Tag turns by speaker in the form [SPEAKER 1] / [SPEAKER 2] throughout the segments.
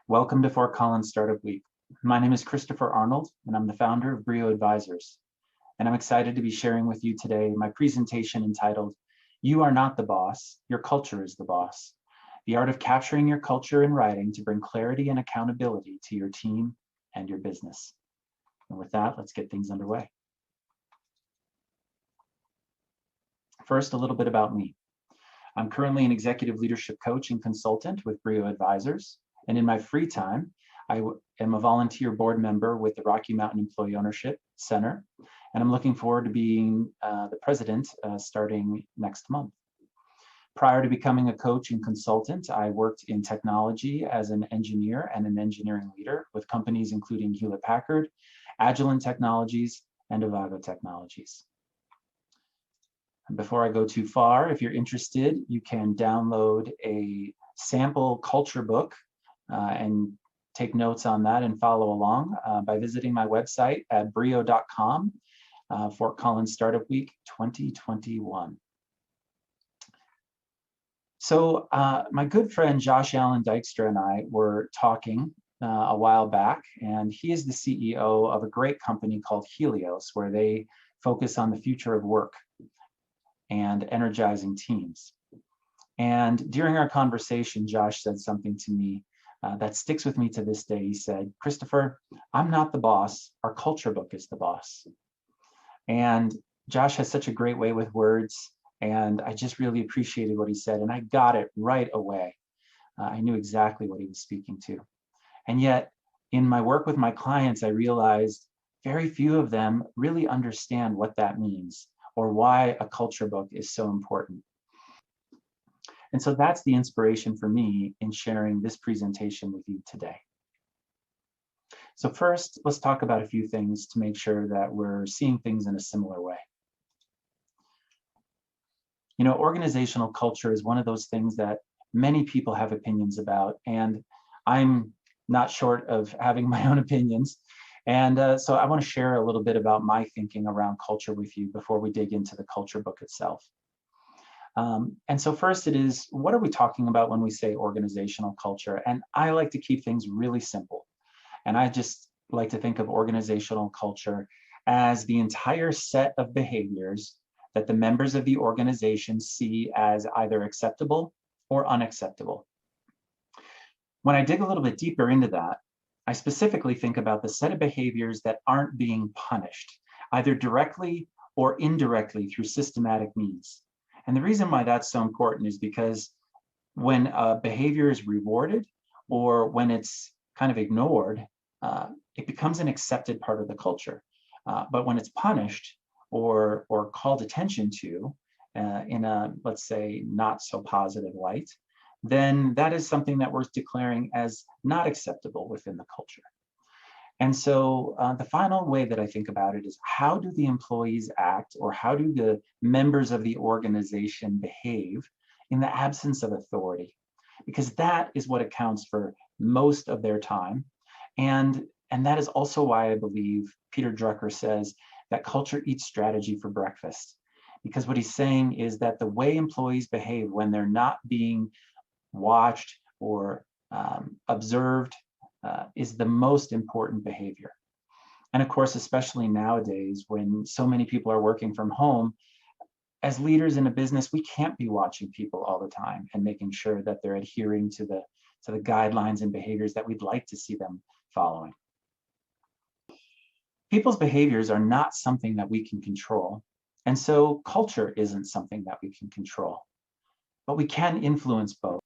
[SPEAKER 1] Welcome to Fort Collins Startup Week. My name is Christopher Arnold, and I'm the founder of BRiiO Advisors. And I'm excited to be sharing with you today my presentation entitled, You Are Not the Boss, Your Culture is the Boss. The art of capturing your culture in writing to bring clarity and accountability to your team and your business. And with that, let's get things underway. First, a little bit about me. I'm currently an executive leadership coach and consultant with BRiiO Advisors. And in my free time, I am a volunteer board member with the Rocky Mountain Employee Ownership Center. And I'm looking forward to being the president starting next month. Prior to becoming a coach and consultant, I worked in technology as an engineer and an engineering leader with companies including Hewlett-Packard, Agilent Technologies, and Avago Technologies. And before I go too far, if you're interested, you can download a sample culture book and take notes on that and follow along by visiting my website at BRiiO.com, Fort Collins Startup Week 2021. So my good friend Josh Allen Dykstra and I were talking a while back, and he is the CEO of a great company called Helios, where they focus on the future of work and energizing teams. And during our conversation, Josh said something to me that sticks with me to this day. He said, Christopher, I'm not the boss, our culture book is the boss. And Josh has such a great way with words, and I just really appreciated what he said, and I got it right away. I knew exactly what he was speaking to. And yet, in my work with my clients, I realized very few of them really understand what that means or why a culture book is so important. And so that's the inspiration for me in sharing this presentation with you today. So first, let's talk about a few things to make sure that we're seeing things in a similar way. You know, organizational culture is one of those things that many people have opinions about, and I'm not short of having my own opinions. And so I want to share a little bit about my thinking around culture with you before we dig into the culture book itself. And so first it is, what are we talking about when we say organizational culture? And I like to keep things really simple. And I just like to think of organizational culture as the entire set of behaviors that the members of the organization see as either acceptable or unacceptable. When I dig a little bit deeper into that, I specifically think about the set of behaviors that aren't being punished, either directly or indirectly through systematic means. And the reason why that's so important is because when a behavior is rewarded or when it's kind of ignored, it becomes an accepted part of the culture. But when it's punished or called attention to in a, let's say, not so positive light, then that is something that we're declaring as not acceptable within the culture. And so the final way that I think about it is, how do the employees act, or how do the members of the organization behave in the absence of authority? Because that is what accounts for most of their time. And that is also why I believe Peter Drucker says that culture eats strategy for breakfast. Because what he's saying is that the way employees behave when they're not being watched or observed is the most important behavior. And of course, especially nowadays when so many people are working from home, as leaders in a business, we can't be watching people all the time and making sure that they're adhering to the guidelines and behaviors that we'd like to see them following. People's behaviors are not something that we can control, and so culture isn't something that we can control, but we can influence both.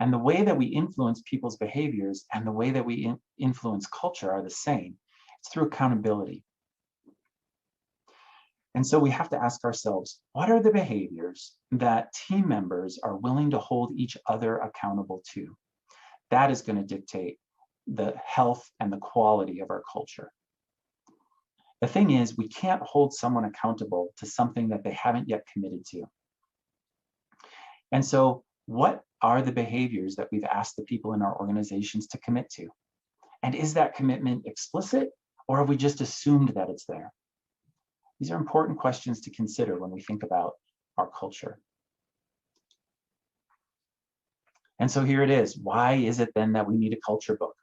[SPEAKER 1] And the way that we influence people's behaviors and the way that we influence culture are the same. It's through accountability. And so we have to ask ourselves, what are the behaviors that team members are willing to hold each other accountable to? That is going to dictate the health and the quality of our culture. The thing is, we can't hold someone accountable to something that they haven't yet committed to. And so what are the behaviors that we've asked the people in our organizations to commit to? And is that commitment explicit, or have we just assumed that it's there? These are important questions to consider when we think about our culture. And so here it is. Why is it then that we need a culture book?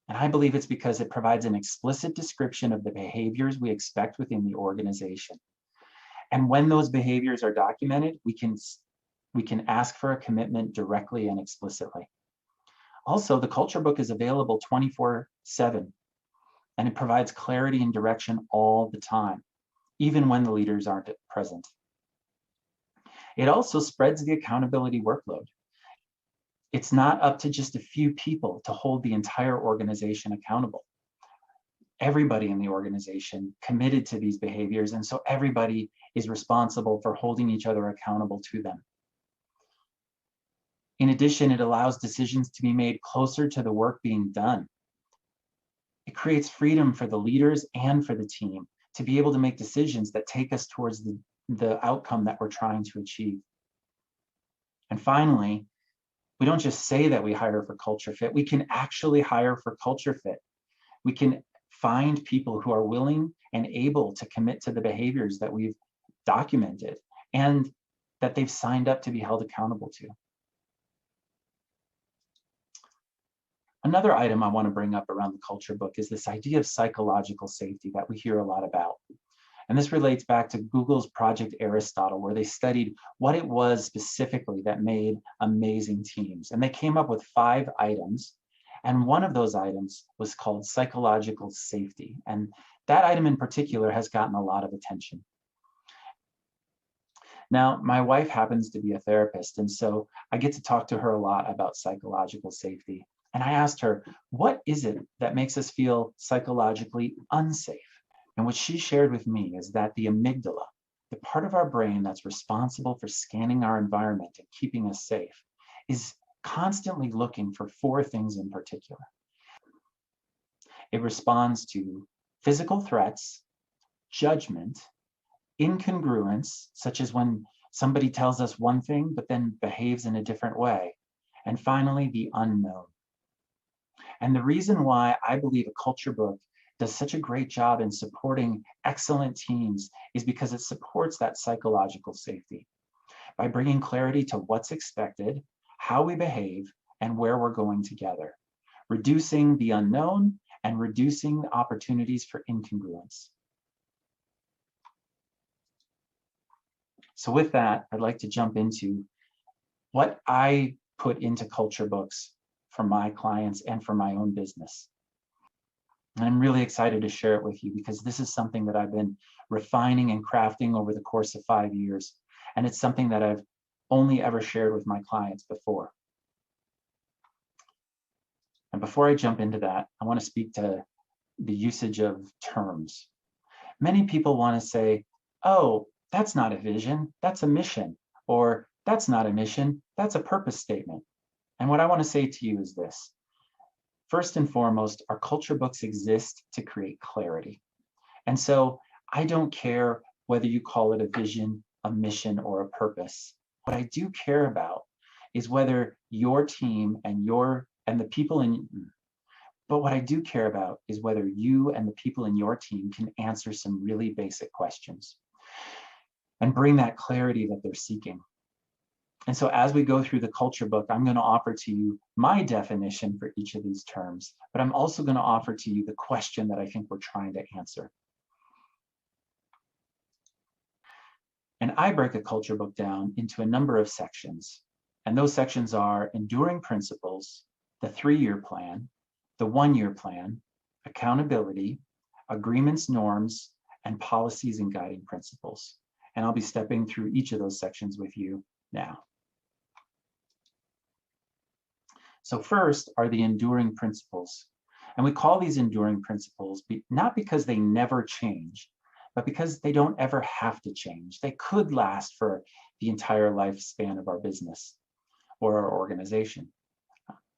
[SPEAKER 1] And I believe it's because it provides an explicit description of the behaviors we expect within the organization. And when those behaviors are documented, we can ask for a commitment directly and explicitly. Also, the culture book is available 24/7, and it provides clarity and direction all the time, even when the leaders aren't present. It also spreads the accountability workload. It's not up to just a few people to hold the entire organization accountable. Everybody in the organization committed to these behaviors, and so everybody is responsible for holding each other accountable to them. In addition, it allows decisions to be made closer to the work being done. It creates freedom for the leaders and for the team to be able to make decisions that take us towards the outcome that we're trying to achieve. And finally, we don't just say that we hire for culture fit, we can actually hire for culture fit. We can find people who are willing and able to commit to the behaviors that we've documented and that they've signed up to be held accountable to. Another item I want to bring up around the culture book is this idea of psychological safety that we hear a lot about. And this relates back to Google's Project Aristotle, where they studied what it was specifically that made amazing teams. And they came up with 5 items. And one of those items was called psychological safety. And that item in particular has gotten a lot of attention. Now, my wife happens to be a therapist, and so I get to talk to her a lot about psychological safety. And I asked her, what is it that makes us feel psychologically unsafe? And what she shared with me is that the amygdala, the part of our brain that's responsible for scanning our environment and keeping us safe, is constantly looking for 4 things in particular. It responds to physical threats, judgment, incongruence, such as when somebody tells us one thing but then behaves in a different way, and finally, the unknown. And the reason why I believe a culture book does such a great job in supporting excellent teams is because it supports that psychological safety by bringing clarity to what's expected, how we behave, and where we're going together, reducing the unknown and reducing the opportunities for incongruence. So with that, I'd like to jump into what I put into culture books for my clients and for my own business. And I'm really excited to share it with you because this is something that I've been refining and crafting over the course of 5 years. And it's something that I've only ever shared with my clients before. And before I jump into that, I want to speak to the usage of terms. Many people want to say, oh, that's not a vision, that's a mission. Or that's not a mission, that's a purpose statement. And what I want to say to you is this. First and foremost, our culture books exist to create clarity. And so I don't care whether you call it a vision, a mission, or a purpose. What I do care about is whether your team and the people in, but what I do care about is whether you and the people in your team can answer some really basic questions and bring that clarity that they're seeking. And so as we go through the culture book, I'm going to offer to you my definition for each of these terms, but I'm also going to offer to you the question that I think we're trying to answer. And I break a culture book down into a number of sections. And those sections are enduring principles, the 3-year plan, the 1-year plan, accountability, agreements, norms, and policies and guiding principles. And I'll be stepping through each of those sections with you now. So first are the enduring principles. And we call these enduring principles not because they never change, but because they don't ever have to change. They could last for the entire lifespan of our business or our organization.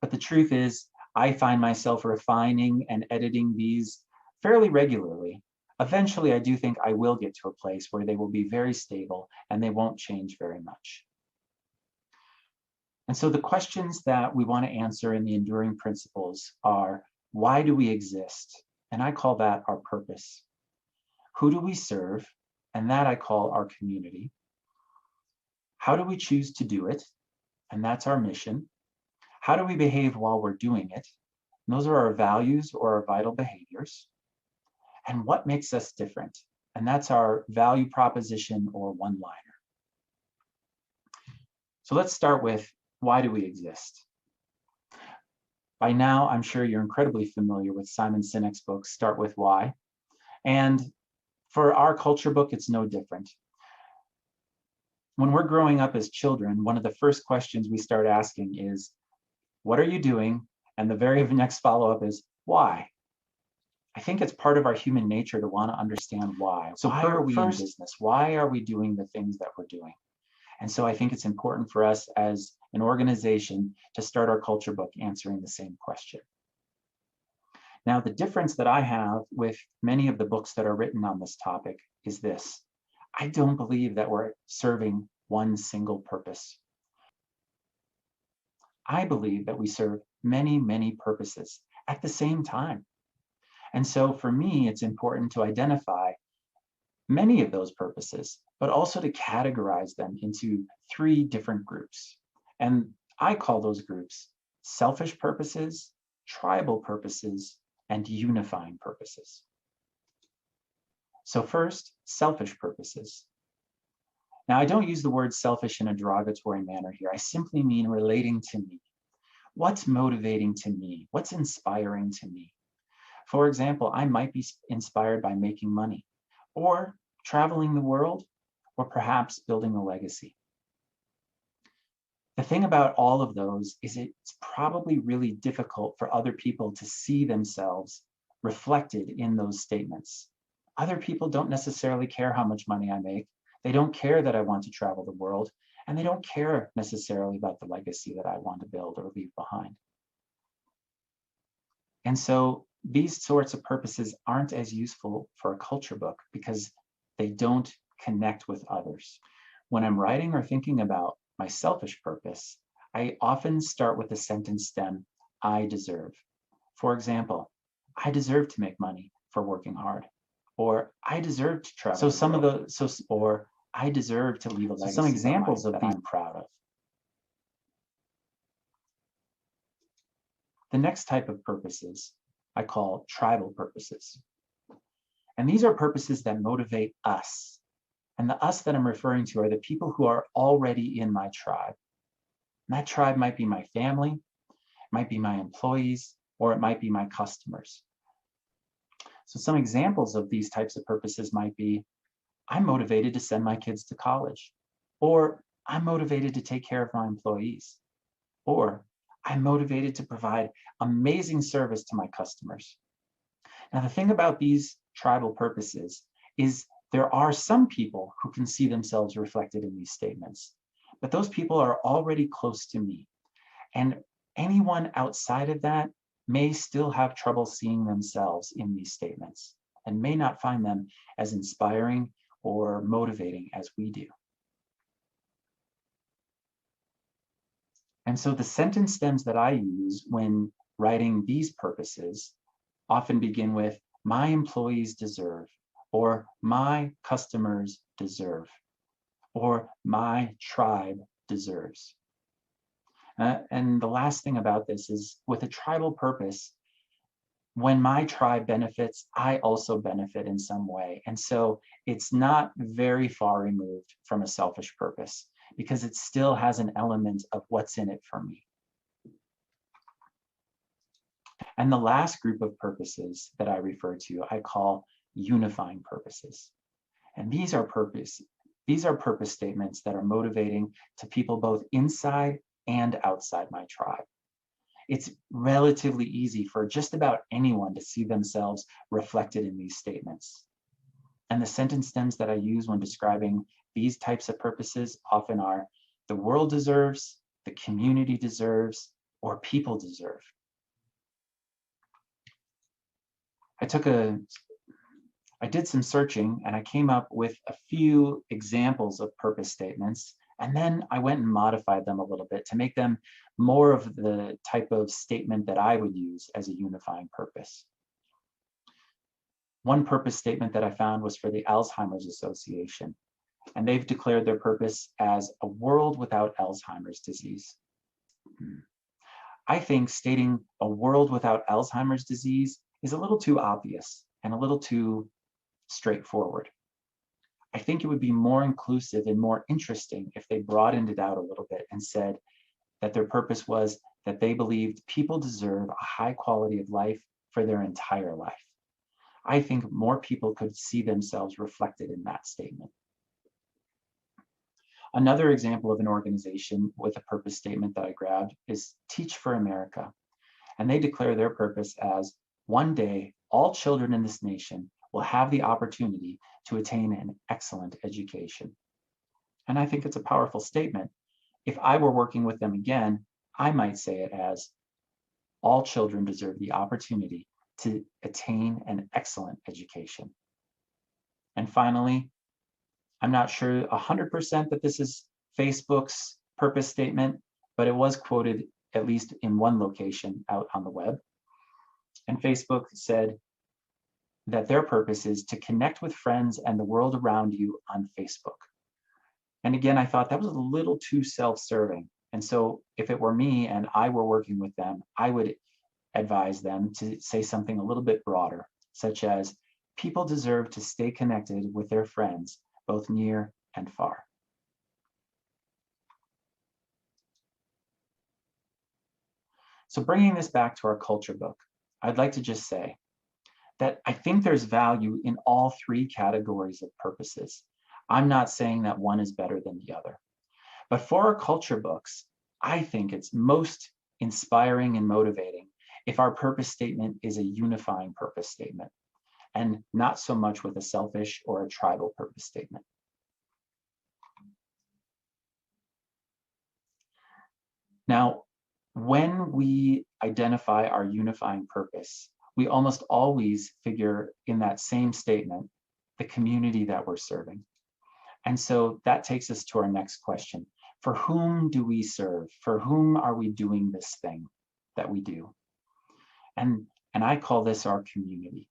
[SPEAKER 1] But the truth is, I find myself refining and editing these fairly regularly. Eventually, I do think I will get to a place where they will be very stable and they won't change very much. And so the questions that we want to answer in the enduring principles are, why do we exist? And I call that our purpose. Who do we serve? And that I call our community. How do we choose to do it? And that's our mission. How do we behave while we're doing it? And those are our values or our vital behaviors. And what makes us different? And that's our value proposition or one-liner. So let's start with, why do we exist? By now, I'm sure you're incredibly familiar with Simon Sinek's book, Start With Why. And for our culture book, it's no different. When we're growing up as children, one of the first questions we start asking is, what are you doing? And the very next follow-up is, why? I think it's part of our human nature to want to understand why. So why are we in business? Why are we doing the things that we're doing? And so I think it's important for us as an organization to start our culture book answering the same question. Now, the difference that I have with many of the books that are written on this topic is this. I don't believe that we're serving one single purpose. I believe that we serve many, many purposes at the same time. And so for me, it's important to identify many of those purposes, but also to categorize them into 3 different groups. And I call those groups selfish purposes, tribal purposes, and unifying purposes. So first, selfish purposes. Now, I don't use the word selfish in a derogatory manner here. I simply mean relating to me. What's motivating to me? What's inspiring to me? For example, I might be inspired by making money, or traveling the world, or perhaps building a legacy. The thing about all of those is it's probably really difficult for other people to see themselves reflected in those statements. Other people don't necessarily care how much money I make. They don't care that I want to travel the world, and they don't care necessarily about the legacy that I want to build or leave behind. And so these sorts of purposes aren't as useful for a culture book because they don't connect with others. When I'm writing or thinking about my selfish purpose, I often start with the sentence stem, I deserve. For example, I deserve to make money for working hard, or I deserve to travel. Or I deserve to leave a legacy. Some examples of these I'm proud of. The next type of purposes I call tribal purposes. And these are purposes that motivate us. And the us that I'm referring to are the people who are already in my tribe. And that tribe might be my family, it might be my employees, or it might be my customers. So some examples of these types of purposes might be, I'm motivated to send my kids to college, or I'm motivated to take care of my employees, or I'm motivated to provide amazing service to my customers. Now, the thing about these tribal purposes is there are some people who can see themselves reflected in these statements, but those people are already close to me. And anyone outside of that may still have trouble seeing themselves in these statements and may not find them as inspiring or motivating as we do. And so the sentence stems that I use when writing these purposes often begin with, my employees deserve, or my customers deserve, or my tribe deserves. And the last thing about this is, with a tribal purpose, when my tribe benefits, I also benefit in some way. And so it's not very far removed from a selfish purpose, because it still has an element of what's in it for me. And the last group of purposes that I refer to, I call unifying purposes. And these are purpose statements that are motivating to people both inside and outside my tribe. It's relatively easy for just about anyone to see themselves reflected in these statements. And the sentence stems that I use when describing these types of purposes often are, the world deserves, the community deserves, or people deserve. I did some searching and I came up with a few examples of purpose statements, and then I went and modified them a little bit to make them more of the type of statement that I would use as a unifying purpose. One purpose statement that I found was for the Alzheimer's Association, and they've declared their purpose as a world without Alzheimer's disease. I think stating a world without Alzheimer's disease is a little too obvious and a little too straightforward. I think it would be more inclusive and more interesting if they broadened it out a little bit and said that their purpose was that they believed people deserve a high quality of life for their entire life. I think more people could see themselves reflected in that statement. Another example of an organization with a purpose statement that I grabbed is Teach for America. And they declare their purpose as, one day, all children in this nation will have the opportunity to attain an excellent education. And I think it's a powerful statement. If I were working with them again, I might say it as, all children deserve the opportunity to attain an excellent education. And finally, I'm not sure 100% that this is Facebook's purpose statement, but it was quoted at least in one location out on the web. And Facebook said that their purpose is to connect with friends and the world around you on Facebook. And again, I thought that was a little too self-serving. And so if it were me and I were working with them, I would advise them to say something a little bit broader, such as, people deserve to stay connected with their friends, both near and far. So bringing this back to our culture book, I'd like to just say that I think there's value in all three categories of purposes. I'm not saying that one is better than the other. But for our culture books, I think it's most inspiring and motivating if our purpose statement is a unifying purpose statement, and not so much with a selfish or a tribal purpose statement. Now, when we identify our unifying purpose, we almost always figure in that same statement the community that we're serving. And so that takes us to our next question. For whom do we serve? For whom are we doing this thing that we do? And I call this our community.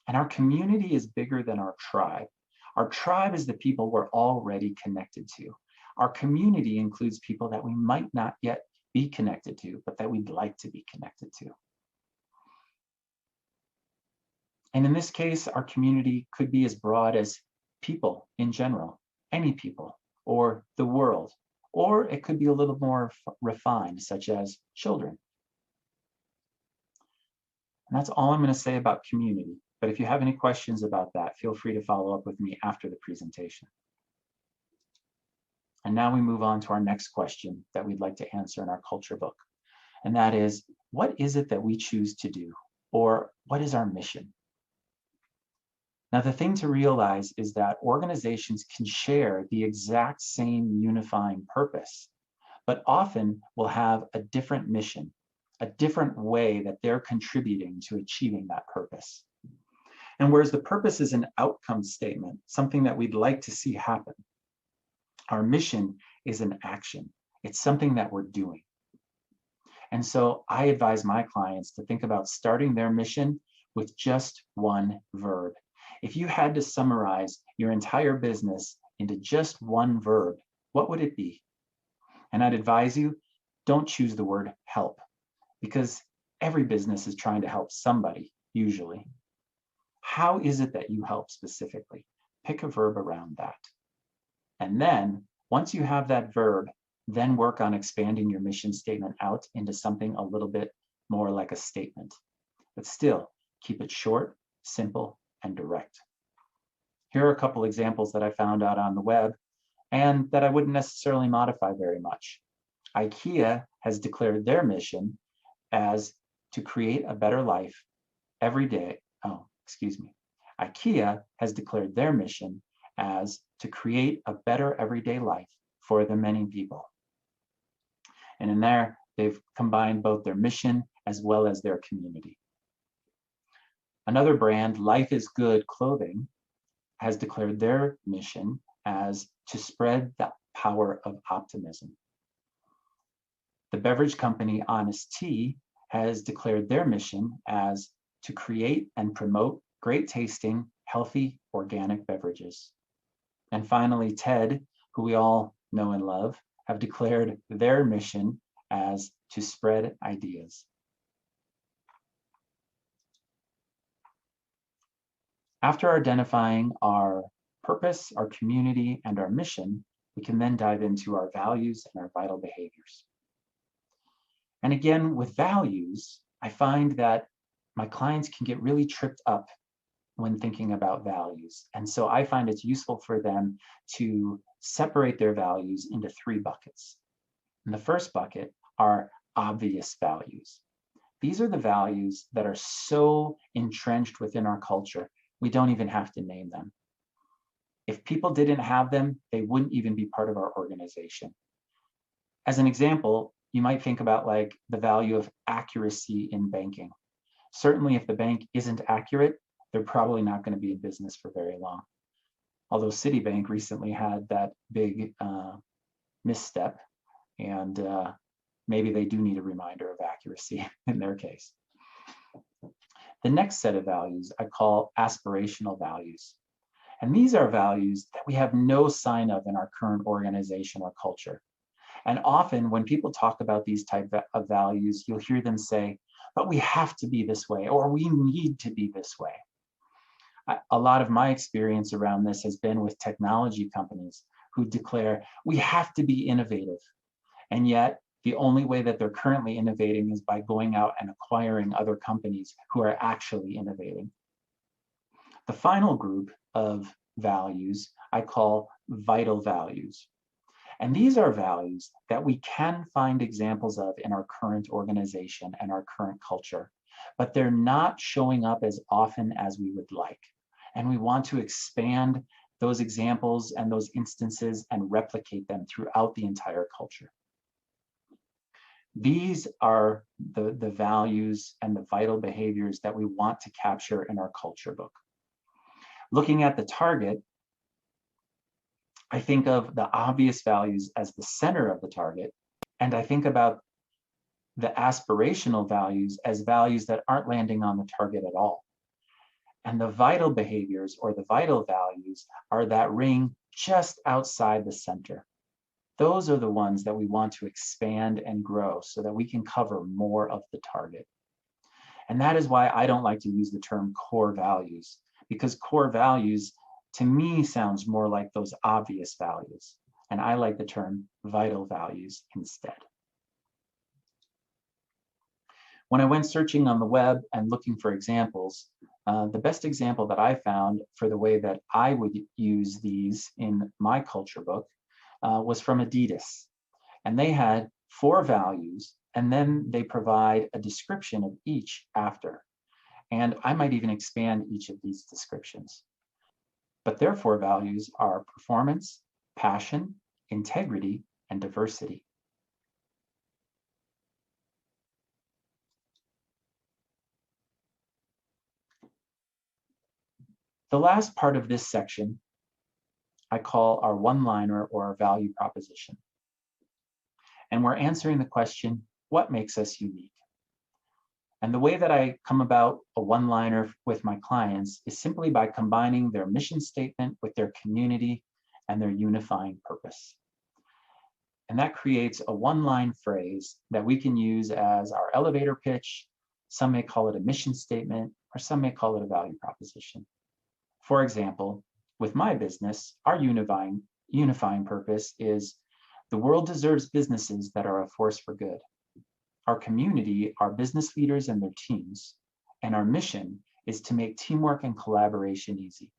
[SPEAKER 1] And our community is bigger than our tribe. Our tribe is the people we're already connected to. Our community includes people that we might not yet be connected to, but that we'd like to be connected to. And in this case, our community could be as broad as people in general, any people, or the world, or it could be a little more refined, such as children. And that's all I'm going to say about community. But if you have any questions about that, feel free to follow up with me after the presentation. And now we move on to our next question that we'd like to answer in our culture book. And that is, what is it that we choose to do? Or what is our mission? Now, the thing to realize is that organizations can share the exact same unifying purpose, but often will have a different mission, a different way that they're contributing to achieving that purpose. And whereas the purpose is an outcome statement, something that we'd like to see happen, our mission is an action. It's something that we're doing. And so I advise my clients to think about starting their mission with just one verb. If you had to summarize your entire business into just one verb, what would it be? And I'd advise you, don't choose the word help, because every business is trying to help somebody, usually. How is it that you help specifically? Pick a verb around that. And then, once you have that verb, then work on expanding your mission statement out into something a little bit more like a statement. But still, keep it short, simple, and direct. Here are a couple examples that I found out on the web and that I wouldn't necessarily modify very much. IKEA has declared their mission as to create a better life every day. IKEA has declared their mission as to create a better everyday life for the many people. And in there, they've combined both their mission as well as their community. Another brand, Life is Good Clothing, has declared their mission as to spread the power of optimism. The beverage company Honest Tea has declared their mission as to create and promote great tasting, healthy, organic beverages. And finally, TED, who we all know and love, have declared their mission as to spread ideas. After identifying our purpose, our community, and our mission, we can then dive into our values and our vital behaviors. And again, with values, I find that my clients can get really tripped up when thinking about values. And so I find it's useful for them to separate their values into 3 buckets. And the first bucket are obvious values. These are the values that are so entrenched within our culture, we don't even have to name them. If people didn't have them, they wouldn't even be part of our organization. As an example, you might think about like the value of accuracy in banking. Certainly if the bank isn't accurate, they're probably not going to be in business for very long. Although Citibank recently had that big misstep, and maybe they do need a reminder of accuracy in their case. The next set of values I call aspirational values. And these are values that we have no sign of in our current organization or culture. And often when people talk about these type of values, you'll hear them say, but we have to be this way, or we need to be this way. A lot of my experience around this has been with technology companies who declare we have to be innovative. And yet the only way that they're currently innovating is by going out and acquiring other companies who are actually innovating. The final group of values I call vital values. And these are values that we can find examples of in our current organization and our current culture, but they're not showing up as often as we would like. And we want to expand those examples and those instances and replicate them throughout the entire culture. These are the values and the vital behaviors that we want to capture in our culture book. Looking at the target, I think of the obvious values as the center of the target, and I think about the aspirational values as values that aren't landing on the target at all. And the vital behaviors or the vital values are that ring just outside the center. Those are the ones that we want to expand and grow so that we can cover more of the target. And that is why I don't like to use the term core values, because core values to me sounds more like those obvious values. And I like the term vital values instead. When I went searching on the web and looking for examples, the best example that I found for the way that I would use these in my culture book was from Adidas. And they had 4 values, and then they provide a description of each after. And I might even expand each of these descriptions. But their 4 values are performance, passion, integrity, and diversity. The last part of this section I call our one-liner or our value proposition. And we're answering the question, what makes us unique? And the way that I come about a one-liner with my clients is simply by combining their mission statement with their community and their unifying purpose. And that creates a one-line phrase that we can use as our elevator pitch. Some may call it a mission statement, or some may call it a value proposition. For example, with my business, our unifying purpose is the world deserves businesses that are a force for good. Our community are business leaders and their teams, and our mission is to make teamwork and collaboration easy.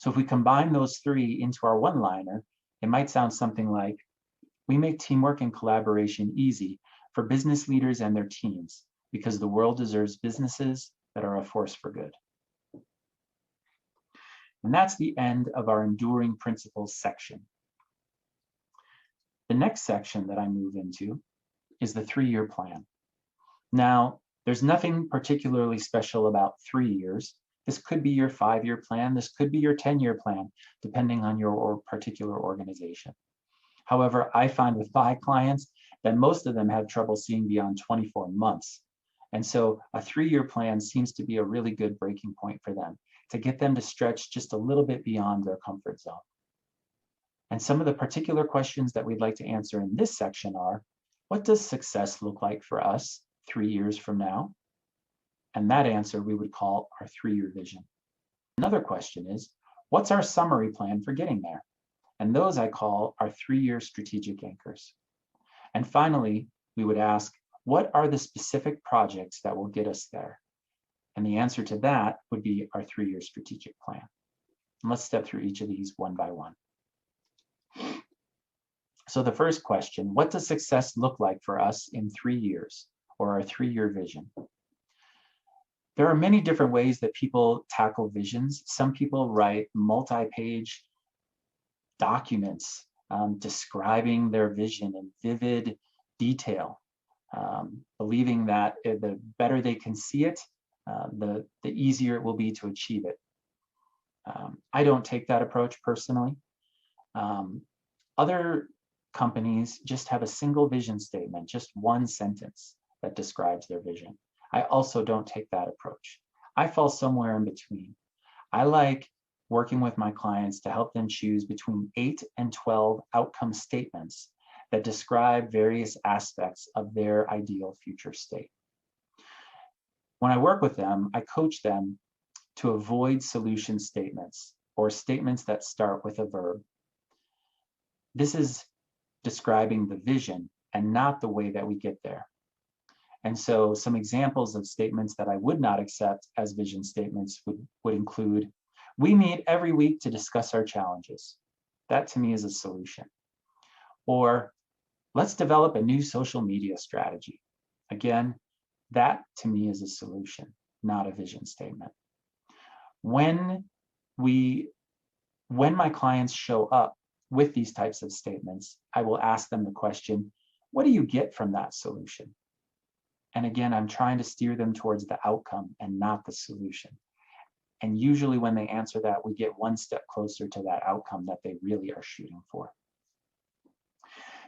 [SPEAKER 1] So if we combine those 3 into our one-liner, it might sound something like, we make teamwork and collaboration easy for business leaders and their teams because the world deserves businesses that are a force for good. And that's the end of our enduring principles section. The next section that I move into is the 3-year plan. Now, there's nothing particularly special about 3 years. This could be your 5-year plan. This could be your 10-year plan, depending on your particular organization. However, I find with my clients that most of them have trouble seeing beyond 24 months. And so a 3-year plan seems to be a really good breaking point for them, to get them to stretch just a little bit beyond their comfort zone. And some of the particular questions that we'd like to answer in this section are, what does success look like for us 3 years from now? And that answer we would call our 3-year vision. Another question is, what's our summary plan for getting there? And those I call our 3-year strategic anchors. And finally, we would ask, what are the specific projects that will get us there? And the answer to that would be our 3-year strategic plan. And let's step through each of these one by one. So the first question, what does success look like for us in 3 years, or our 3-year vision? There are many different ways that people tackle visions. Some people write multi-page documents describing their vision in vivid detail, believing that the better they can see it, the easier it will be to achieve it. I don't take that approach personally. Other companies just have a single vision statement, just one sentence that describes their vision. I also don't take that approach. I fall somewhere in between. I like working with my clients to help them choose between 8 and 12 outcome statements that describe various aspects of their ideal future state. When I work with them, I coach them to avoid solution statements or statements that start with a verb. This is describing the vision and not the way that we get there. And so some examples of statements that I would not accept as vision statements would include, we meet every week to discuss our challenges. That to me is a solution. Or let's develop a new social media strategy. Again, that to me is a solution, not a vision statement. When my clients show up with these types of statements, I will ask them the question, what do you get from that solution? And again, I'm trying to steer them towards the outcome and not the solution. And usually when they answer that, we get one step closer to that outcome that they really are shooting for.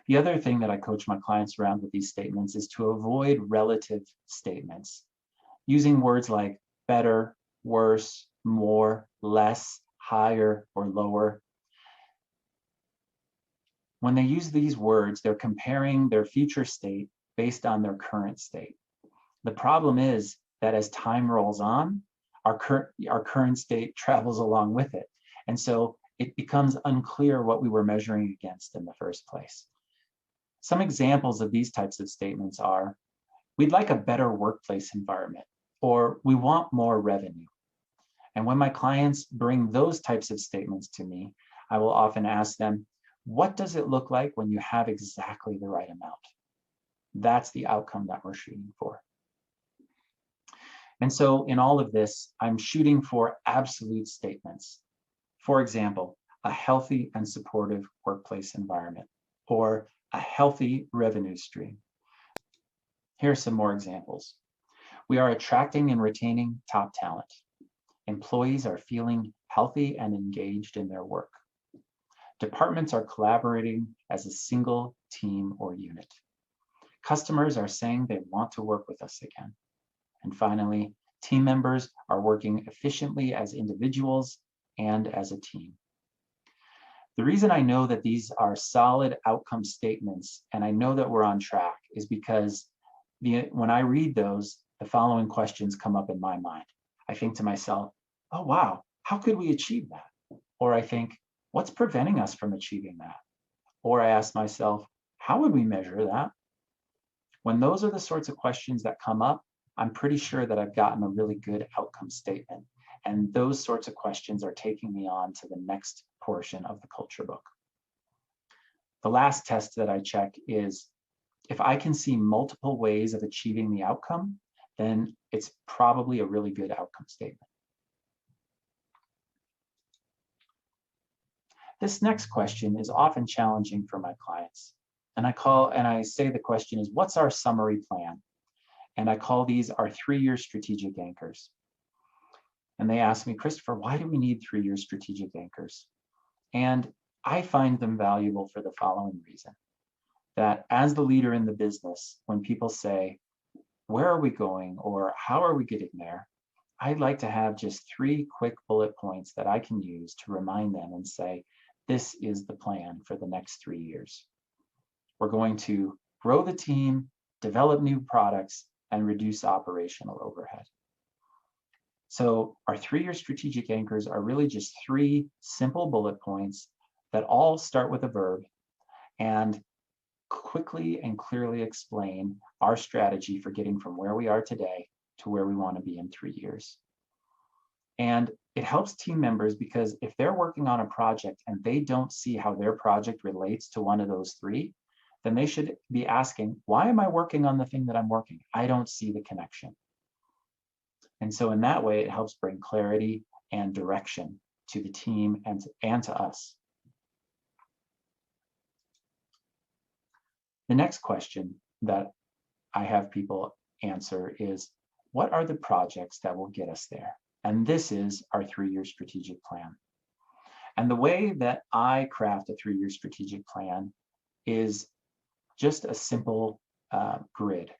[SPEAKER 1] The other thing that I coach my clients around with these statements is to avoid relative statements, using words like better, worse, more, less, higher, or lower. When they use these words, they're comparing their future state based on their current state. The problem is that as time rolls on, our current state travels along with it. And so it becomes unclear what we were measuring against in the first place. Some examples of these types of statements are, we'd like a better workplace environment, or we want more revenue. And when my clients bring those types of statements to me, I will often ask them, what does it look like when you have exactly the right amount? That's the outcome that we're shooting for. And so in all of this, I'm shooting for absolute statements. For example, a healthy and supportive workplace environment, or a healthy revenue stream. Here are some more examples. We are attracting and retaining top talent. Employees are feeling healthy and engaged in their work. Departments are collaborating as a single team or unit. Customers are saying they want to work with us again. And finally, team members are working efficiently as individuals and as a team. The reason I know that these are solid outcome statements and I know that we're on track is because when I read those, the following questions come up in my mind. I think to myself, oh wow, how could we achieve that? Or I think, what's preventing us from achieving that? Or I ask myself, how would we measure that? When those are the sorts of questions that come up, I'm pretty sure that I've gotten a really good outcome statement. And those sorts of questions are taking me on to the next portion of the culture book. The last test that I check is if I can see multiple ways of achieving the outcome, then it's probably a really good outcome statement. This next question is often challenging for my clients. And I say the question is, what's our summary plan? And I call these our 3-year strategic anchors. And they ask me, Christopher, why do we need 3-year strategic anchors? And I find them valuable for the following reason, that as the leader in the business, when people say, where are we going or how are we getting there? I'd like to have just 3 quick bullet points that I can use to remind them and say, this is the plan for the next 3 years. We're going to grow the team, develop new products, and reduce operational overhead. So our 3-year strategic anchors are really just 3 simple bullet points that all start with a verb and quickly and clearly explain our strategy for getting from where we are today to where we want to be in 3 years. And it helps team members because if they're working on a project and they don't see how their project relates to one of those 3, then they should be asking, why am I working on the thing that I'm working? I don't see the connection. And so in that way, it helps bring clarity and direction to the team and to us. The next question that I have people answer is, what are the projects that will get us there? And this is our 3-year strategic plan. And the way that I craft a 3-year strategic plan is just a simple grid.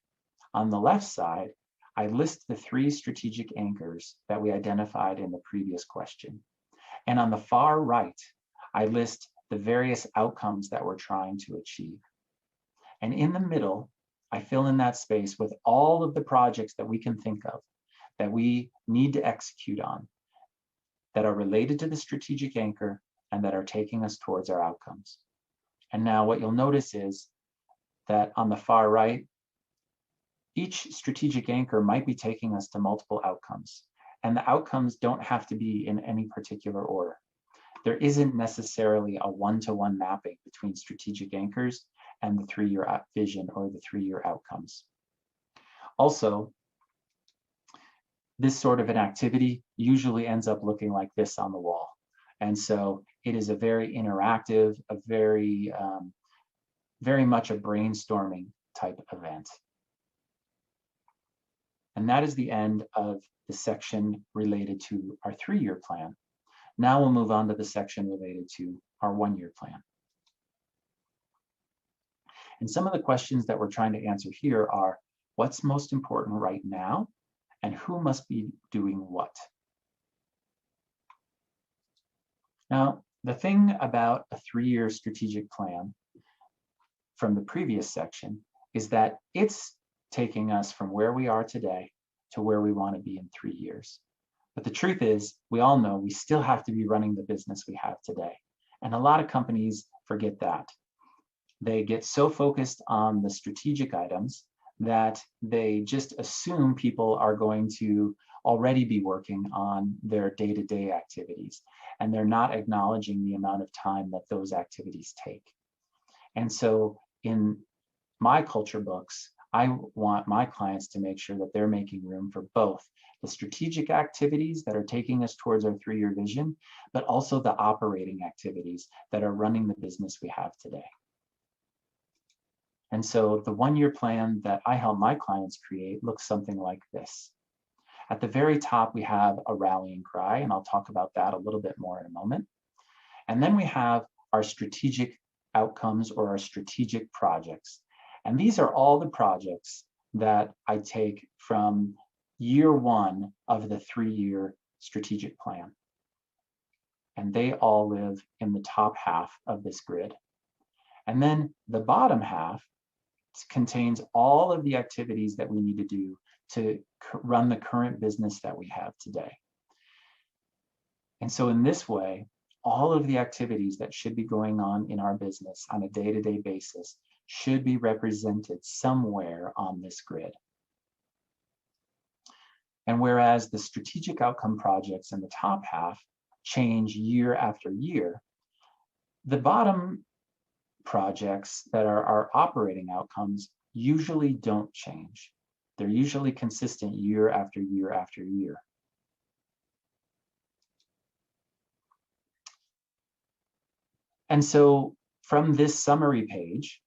[SPEAKER 1] On the left side, I list the 3 strategic anchors that we identified in the previous question. And on the far right, I list the various outcomes that we're trying to achieve. And in the middle, I fill in that space with all of the projects that we can think of that we need to execute on that are related to the strategic anchor and that are taking us towards our outcomes. And now what you'll notice is that on the far right, each strategic anchor might be taking us to multiple outcomes, and the outcomes don't have to be in any particular order. There isn't necessarily a one-to-one mapping between strategic anchors and the 3-year vision or the 3-year outcomes. Also, this sort of an activity usually ends up looking like this on the wall. And so it is a very interactive, a very much a brainstorming type event. And that is the end of the section related to our 3-year plan. Now we'll move on to the section related to our 1-year plan. And some of the questions that we're trying to answer here are, what's most important right now? And who must be doing what? Now, the thing about a 3-year strategic plan from the previous section is that it's taking us from where we are today to where we want to be in 3 years. But the truth is, we all know we still have to be running the business we have today. And a lot of companies forget that. They get so focused on the strategic items that they just assume people are going to already be working on their day-to-day activities, and they're not acknowledging the amount of time that those activities take. And so in my culture books, I want my clients to make sure that they're making room for both the strategic activities that are taking us towards our 3-year vision, but also the operating activities that are running the business we have today. And so the 1-year plan that I help my clients create looks something like this. At the very top, we have a rallying cry, and I'll talk about that a little bit more in a moment. And then we have our strategic outcomes or our strategic projects. And these are all the projects that I take from year 1 of the 3-year strategic plan. And they all live in the top half of this grid. And then the bottom half contains all of the activities that we need to do to run the current business that we have today. And so in this way, all of the activities that should be going on in our business on a day-to-day basis should be represented somewhere on this grid. And whereas the strategic outcome projects in the top half change year after year, the bottom projects that are our operating outcomes usually don't change. They're usually consistent year after year after year. And so from this summary page,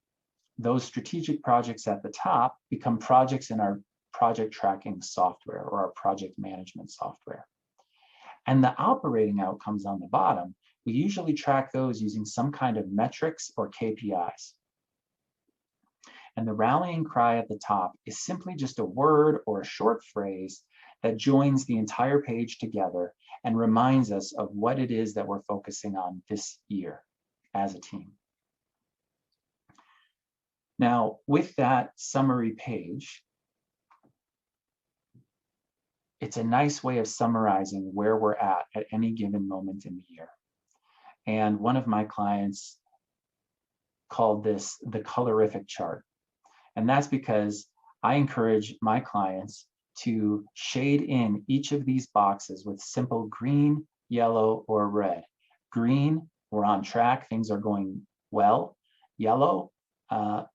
[SPEAKER 1] those strategic projects at the top become projects in our project tracking software or our project management software. And the operating outcomes on the bottom, we usually track those using some kind of metrics or KPIs. And the rallying cry at the top is simply just a word or a short phrase that joins the entire page together and reminds us of what it is that we're focusing on this year as a team. Now, with that summary page, it's a nice way of summarizing where we're at any given moment in the year. And one of my clients called this the Colorific Chart. And that's because I encourage my clients to shade in each of these boxes with simple green, yellow, or red. Green, we're on track, things are going well. Yellow,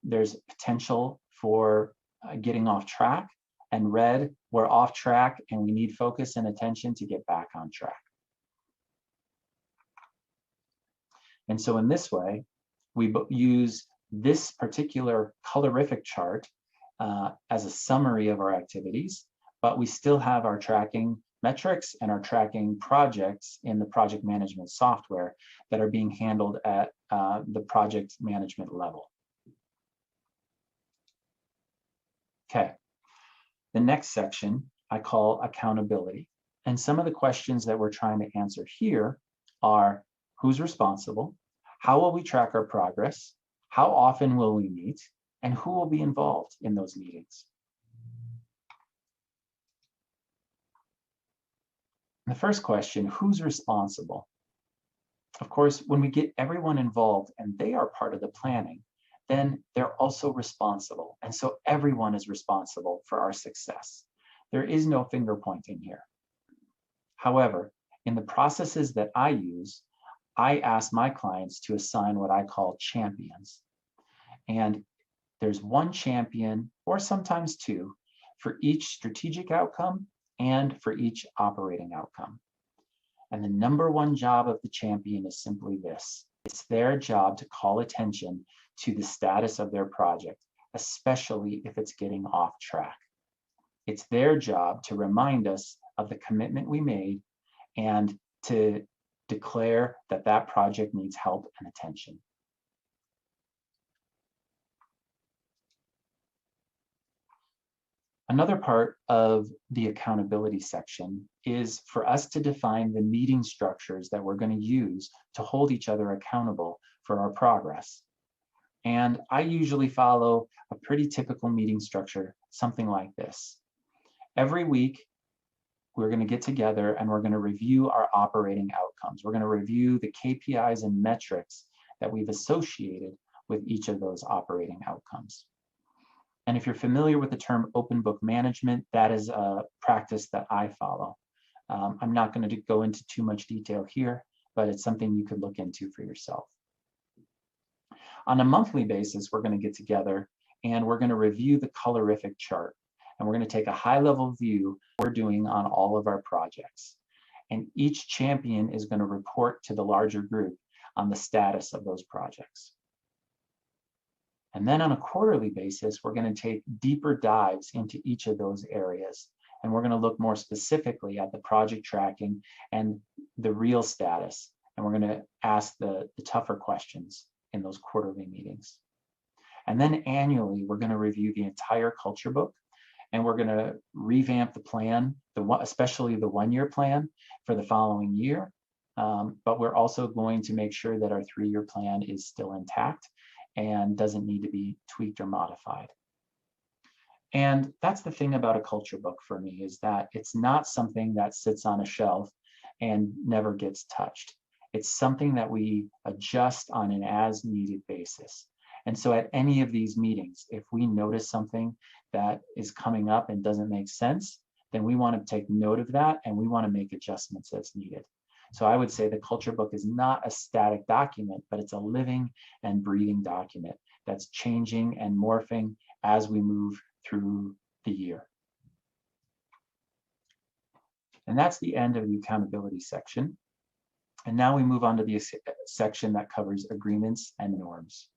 [SPEAKER 1] there's potential for getting off track. And red, we're off track and we need focus and attention to get back on track. And so in this way, we use this particular colorific chart as a summary of our activities, but we still have our tracking metrics and our tracking projects in the project management software that are being handled at the project management level. Okay, the next section I call accountability. And some of the questions that we're trying to answer here are: who's responsible? How will we track our progress? How often will we meet? And who will be involved in those meetings? The first question, who's responsible? Of course, when we get everyone involved and they are part of the planning, then they're also responsible. And so everyone is responsible for our success. There is no finger pointing here. However, in the processes that I use, I ask my clients to assign what I call champions. And there's one champion, or sometimes two, for each strategic outcome and for each operating outcome. And the number one job of the champion is simply this: it's their job to call attention to the status of their project, especially if it's getting off track. It's their job to remind us of the commitment we made and to declare that that project needs help and attention. Another part of the accountability section is for us to define the meeting structures that we're going to use to hold each other accountable for our progress. And I usually follow a pretty typical meeting structure, something like this. Every week, we're going to get together and we're going to review our operating outcomes. We're going to review the KPIs and metrics that we've associated with each of those operating outcomes. And if you're familiar with the term open book management, that is a practice that I follow. I'm not going to go into too much detail here, but it's something you could look into for yourself. On a monthly basis, we're going to get together and we're going to review the colorific chart. And we're going to take a high-level view of what we're doing on all of our projects. And each champion is going to report to the larger group on the status of those projects. And then on a quarterly basis, we're going to take deeper dives into each of those areas. And we're going to look more specifically at the project tracking and the real status. And we're going to ask the tougher questions in those quarterly meetings. And then annually, we're going to review the entire culture book. And we're going to revamp the plan, especially the OneYear plan for the following year. But we're also going to make sure that our 3-year plan is still intact and doesn't need to be tweaked or modified. And that's the thing about a culture book for me, is that it's not something that sits on a shelf and never gets touched. It's something that we adjust on an as-needed basis. And so at any of these meetings, if we notice something that is coming up and doesn't make sense, then we want to take note of that and we want to make adjustments as needed. So I would say the culture book is not a static document, but it's a living and breathing document that's changing and morphing as we move through the year. And that's the end of the accountability section. And now we move on to the section that covers agreements and norms.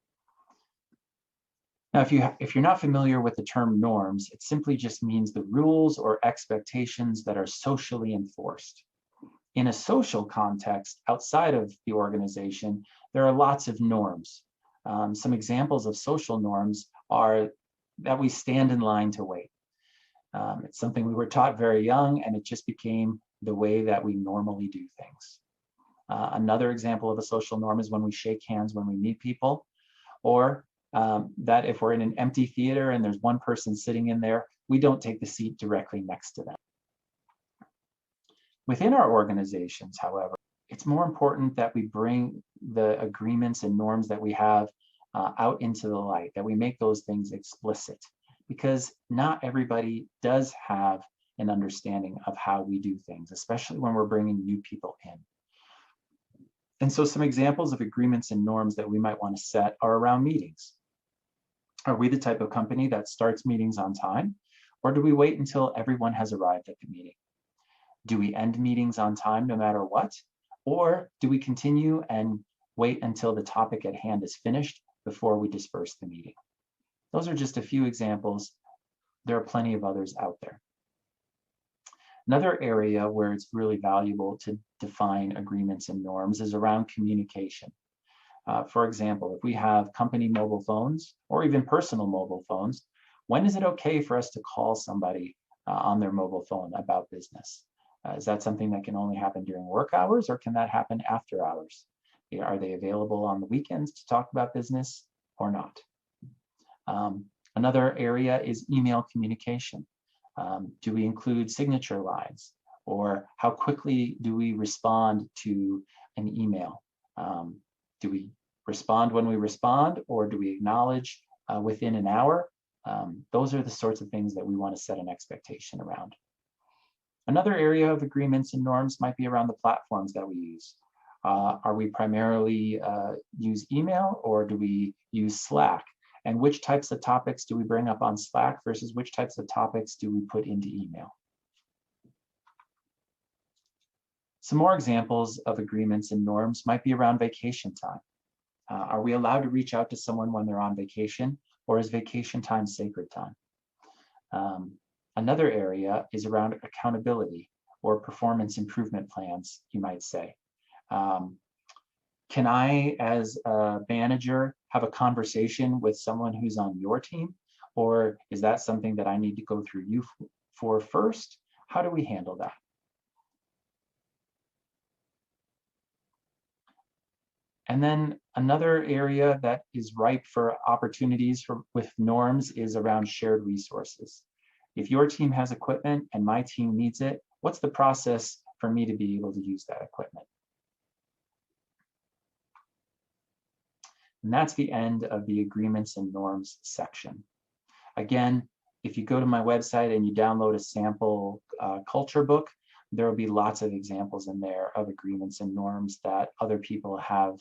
[SPEAKER 1] Now, if you're not familiar with the term norms, it simply just means the rules or expectations that are socially enforced. In a social context outside of the organization, there are lots of norms. Some examples of social norms are that we stand in line to wait. It's something we were taught very young, and it just became the way that we normally do things. Another example of a social norm is when we shake hands when we meet people, or that if we're in an empty theater and there's one person sitting in there, we don't take the seat directly next to them. Within our organizations, however, it's more important that we bring the agreements and norms that we have out into the light, that we make those things explicit, because not everybody does have an understanding of how we do things, especially when we're bringing new people in. And so some examples of agreements and norms that we might want to set are around meetings. Are we the type of company that starts meetings on time, or do we wait until everyone has arrived at the meeting? Do we end meetings on time no matter what? Or do we continue and wait until the topic at hand is finished before we disperse the meeting? Those are just a few examples. There are plenty of others out there. Another area where it's really valuable to define agreements and norms is around communication. For example, if we have company mobile phones or even personal mobile phones, when is it okay for us to call somebody on their mobile phone about business? Is that something that can only happen during work hours, or can that happen after hours? Are they available on the weekends to talk about business or not? Another area is email communication. Do we include signature lines, or how quickly do we respond to an email? Do we respond when we respond, or do we acknowledge within an hour? Those are the sorts of things that we want to set an expectation around. Another area of agreements and norms might be around the platforms that we use. Are we primarily use email, or do we use Slack? And which types of topics do we bring up on Slack versus which types of topics do we put into email? Some more examples of agreements and norms might be around vacation time. Are we allowed to reach out to someone when they're on vacation, or is vacation time sacred time? Another area is around accountability or performance improvement plans, you might say. Can I, as a manager, have a conversation with someone who's on your team? Or is that something that I need to go through you for first? How do we handle that? And then another area that is ripe for opportunities with norms is around shared resources. If your team has equipment and my team needs it, what's the process for me to be able to use that equipment? And that's the end of the agreements and norms section. Again, if you go to my website and you download a sample culture book, there will be lots of examples in there of agreements and norms that other people have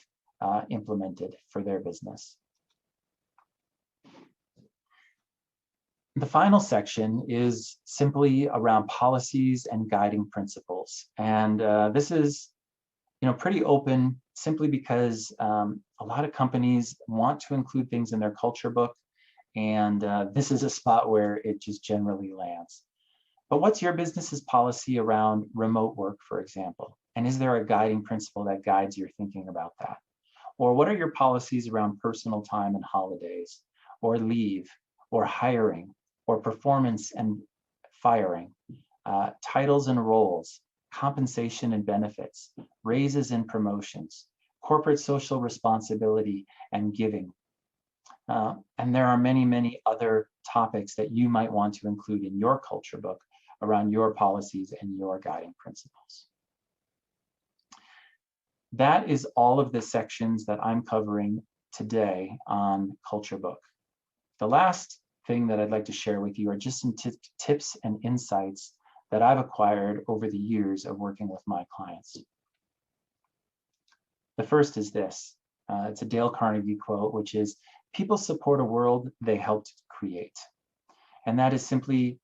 [SPEAKER 1] implemented for their business. The final section is simply around policies and guiding principles. And this is pretty open, simply because a lot of companies want to include things in their culture book, and this is a spot where it just generally lands. But what's your business's policy around remote work, for example? And is there a guiding principle that guides your thinking about that? Or what are your policies around personal time and holidays, or leave, or hiring, or performance and firing, titles and roles, compensation and benefits, raises and promotions, corporate social responsibility and giving. And there are many, many other topics that you might want to include in your culture book around your policies and your guiding principles. That is all of the sections that I'm covering today on culture book. The last thing that I'd like to share with you are just some tips and insights that I've acquired over the years of working with my clients. The first is this. It's a Dale Carnegie quote, which is, "People support a world they helped create." And that is simply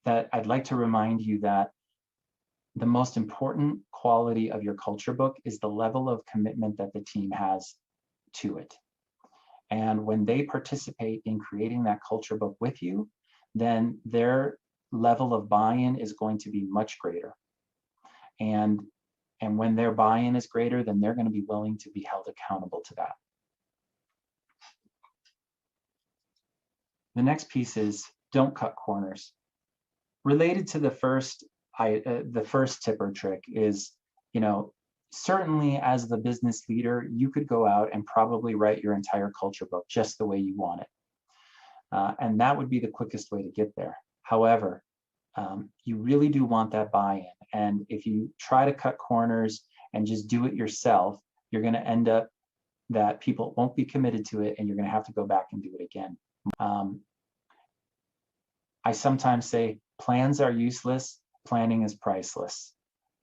[SPEAKER 1] that I'd like to remind you that the most important quality of your culture book is the level of commitment that the team has to it. And when they participate in creating that culture book with you, then their level of buy-in is going to be much greater. And when their buy-in is greater, then they're going to be willing to be held accountable to that. The next piece is don't cut corners. Related to the first tip or trick is, certainly as the business leader, you could go out and probably write your entire culture book just the way you want it. And that would be the quickest way to get there. However, you really do want that buy-in. And if you try to cut corners and just do it yourself, you're going to end up that people won't be committed to it, and you're going to have to go back and do it again. I sometimes say plans are useless, planning is priceless.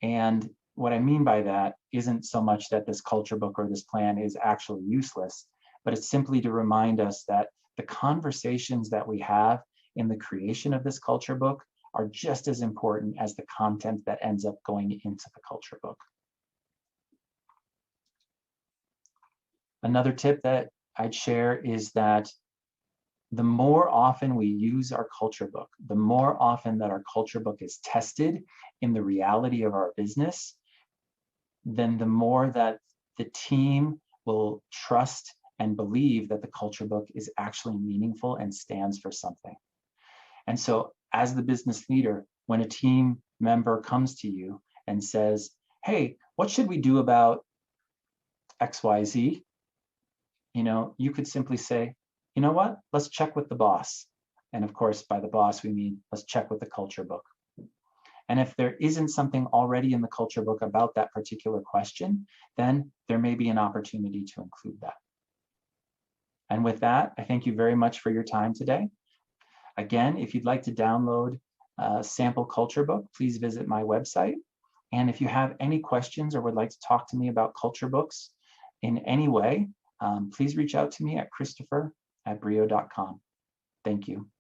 [SPEAKER 1] And what I mean by that isn't so much that this culture book or this plan is actually useless, but it's simply to remind us that the conversations that we have in the creation of this culture book are just as important as the content that ends up going into the culture book. Another tip that I'd share is that the more often we use our culture book, the more often that our culture book is tested in the reality of our business, then the more that the team will trust and believe that the culture book is actually meaningful and stands for something. And so as the business leader, when a team member comes to you and says, hey, what should we do about XYZ? You could simply say, you know what, let's check with the boss. And of course, by the boss, we mean let's check with the culture book. And if there isn't something already in the culture book about that particular question, then there may be an opportunity to include that. And with that, I thank you very much for your time today. Again, if you'd like to download a sample culture book, please visit my website. And if you have any questions or would like to talk to me about culture books in any way, please reach out to me at christopher@BRiiO.com. Thank you.